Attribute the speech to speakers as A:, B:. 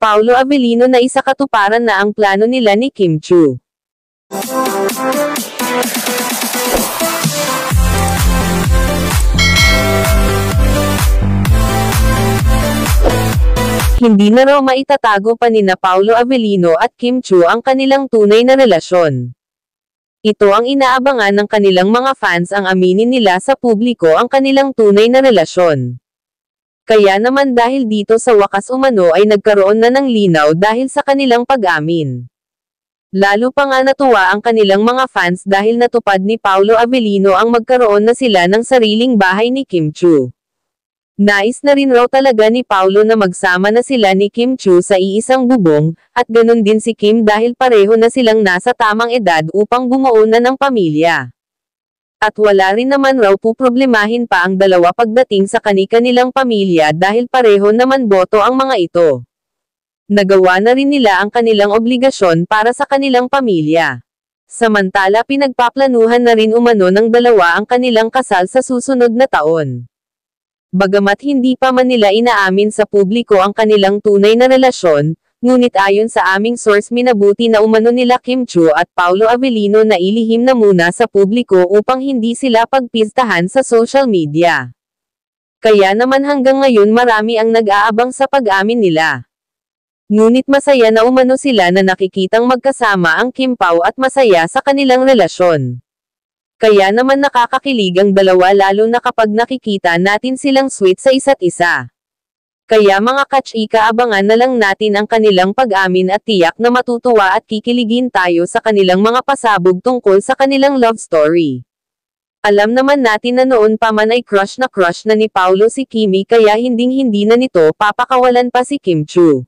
A: Paolo Avellino na isa katuparan na ang plano nila ni Kim Chiu. Hindi na raw maitatago pa nina Paolo Avellino at Kim Chiu ang kanilang tunay na relasyon. Ito ang inaabangan ng kanilang mga fans, ang aminin nila sa publiko ang kanilang tunay na relasyon. Kaya naman dahil dito sa wakas umano ay nagkaroon na ng linaw dahil sa kanilang pag-amin. Lalo pa nga natuwa ang kanilang mga fans dahil natupad ni Paolo Avellino ang magkaroon na sila ng sariling bahay ni Kim Chiu. Nais na rin raw talaga ni Paolo na magsama na sila ni Kim Chiu sa iisang bubong, at ganun din si Kim dahil pareho na silang nasa tamang edad upang bumuo na ng pamilya. At wala rin naman raw puproblemahin pa ang dalawa pagdating sa kani-kanilang pamilya dahil pareho naman boto ang mga ito. Nagawa na rin nila ang kanilang obligasyon para sa kanilang pamilya. Samantala pinagpaplanuhan na rin umano ng dalawa ang kanilang kasal sa susunod na taon. Bagamat hindi pa man nila inaamin sa publiko ang kanilang tunay na relasyon, ngunit ayon sa aming source minabuti na umano nila Kim Chiu at Paolo Avellino na ilihim na muna sa publiko upang hindi sila pagpistahan sa social media. Kaya naman hanggang ngayon marami ang nag-aabang sa pag-amin nila. Ngunit masaya na umano sila na nakikitang magkasama ang Kim Pao at masaya sa kanilang relasyon. Kaya naman nakakakilig ang dalawa lalo na kapag nakikita natin silang sweet sa isa't isa. Kaya mga kachika, abangan na lang natin ang kanilang pag-amin at tiyak na matutuwa at kikiligin tayo sa kanilang mga pasabog tungkol sa kanilang love story. Alam naman natin na noon pa man ay crush na ni Paolo si Kimi, kaya hinding-hindi na nito papakawalan pa si Kim Chiu.